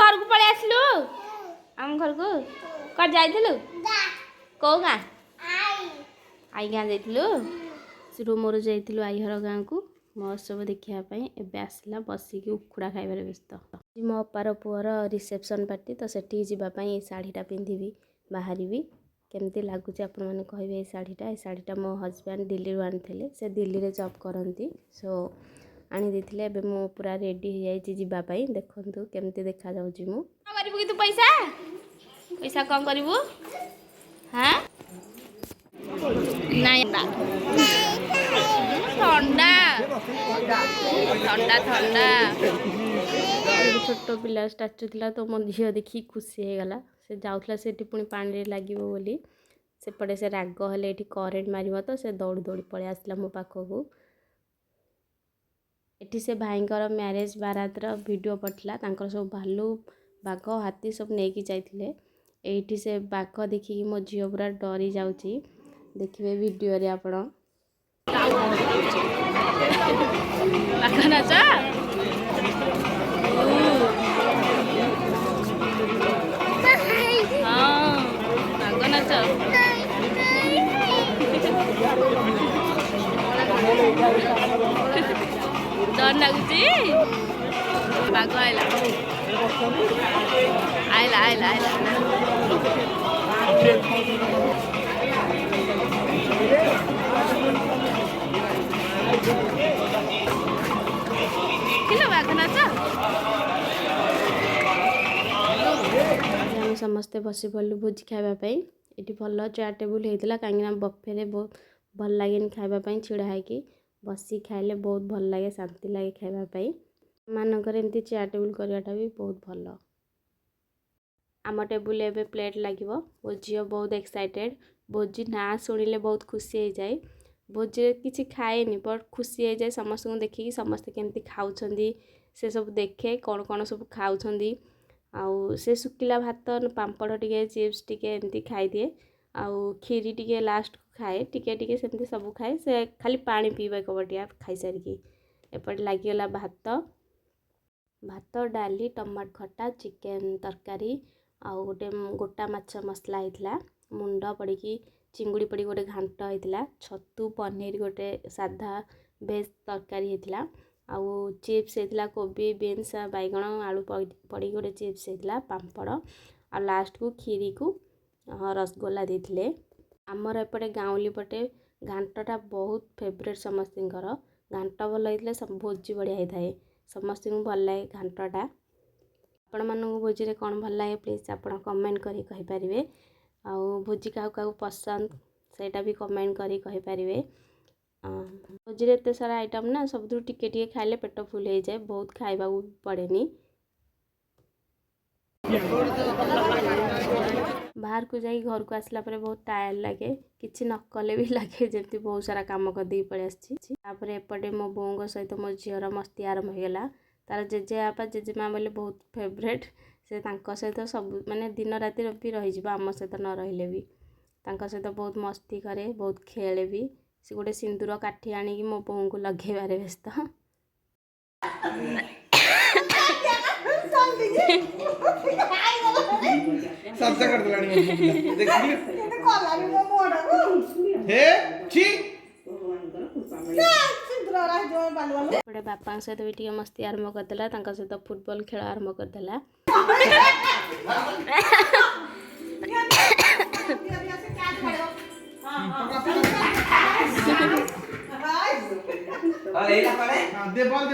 घर को पड़े आसलु आम घर को कर जाइलु कौ गाँ आई गाँ जाइलु सिरू मोर जाइलु आई हर गाँ को महोत्सव देखापी एवं आसला बसिकी उखुड़ा खाइबार व्यस्त मो अपार पुअर रिसेप्शन पार्टी तो सेठी जावाई शाढ़ीटा पिंधि बाहरी केमती लगुच आपण मैंने कहे ये शाढ़ीटा मो हजबैंड दिल्ली आनी से दिल्ली रे जॉब करती सो आनी देथिले एबे मो पूरा रेडी हो जाइए जीवाई देखु केमती देखा जाउची मु करिबु कि तू पैसा पैसा कौन करिबु हां नहीं ठंडा ठंडा ठंडा छोट पिला स्टाचू थिला तो मो झियो देखी खुशी हो गला से जाउथला सेठी पुणी पानी लागिवो बोली सेपटे से राग हेले एठी करेंट मारिबो तो से दौड़ी दौड़ी पळे आसला मो पाखकू एठी से भाईंकर मैरेज बारातर वीडियो पठला तांकर सब भालू बाघ हाथी सब नेकी जाइथिले एठी से बाघ देखिकी मो झियो पूरा डरी जाउची देखिबे वीडियो रे आपण बाघ नाच डर लगुची बाघ आइला आइला आइला आइला किलो बाघ नाच हम समस्ते बसी पड़ू भोजी खावाई ये भल चेयर टेबुल होता कहीं बफे बहुत भल लगे खावाई छिड़ा है बसी खाइले बहुत भल लगे शांति लगे खावाई मानकर एमती चेयर टेबुल करवाटा भी बहुत भल आम टेबुल एवं प्लेट लगे मो झी बहुत एक्साइटेड भोजी ना शुणिले बहुत खुशी हो जाए भोजी किसी खाएनि बट खुशी हो जाए समस्त को देखिकी समस्ते केमती खाऊँ से सब देखे कौन कौन सब खाऊँ आउ से सुखिला भात पापड़ टिके चिप्स टिके एमती खाई दिए आउ खीरी टिके लास्ट खाए टिके टिके सेमती सब खाए से खाली पानी पीवा कबटिया खाई सारिकी एपटे लगिगला भात भात डाली टमाटो खटा चिकेन तरकारी आउ गोटे गोटा माछ मसला होता मुंड पड़ी चिंगुड़ी पड़ी गोटे घांट होता छतु पनीर गोटे साधा वेज तरकारी होता आउ चिप्स होता कोबी बीन्स बैगण आलू पड़ी गोटे चिप्स होता पापड़ आ लास्ट को खीरी को रसगोला देथिले आमर एपटे गाँवली पटे घांटा बहुत फेवरेट समस्तर घांट भल होता सब भोजी बढ़िया होता है समस्त को भल लगे घांटा आपण मानू भोजी रे कौन भल लगे प्लीज आप कमेंट करी कहि परिबे आउ भोजी क्या पसंद सेटा भी कमेंट करी कहि परिबे भोजी रे एते सारा आइटम ना सब टिके टिके खाइले पेट फुल हो जाए बहुत खाइबा पड़ेनी बाहर को जाई घर को आसला परे बहुत टायर्ड लगे किछि न कले भी लगे जमती बहुत सारा काम कर दी पड़े आसछि एपटे मो बोंग सहित मो झीर मस्ती आरंभ हो गला तार जेजेबापा जेजेमा बोले बहुत फेवरेट से तांको सहित सब माने दिन राति भी रही आम सहित न रहिले भी तांको सहित बहुत मस्ती करे बहुत खेले भी से गोटे सिंदूर काठी आनिकी मो बों को लगेबारे व्यस्त सबसे कर दलानी देखिए कलारी मो मोडा को हे छी सिंदूर राज जो बाल बाल बड़े बापा सहित भी टिके मस्ती आरंभ करदेला तांका सहित फुटबॉल खेल आरंभ करदेला दे बॉल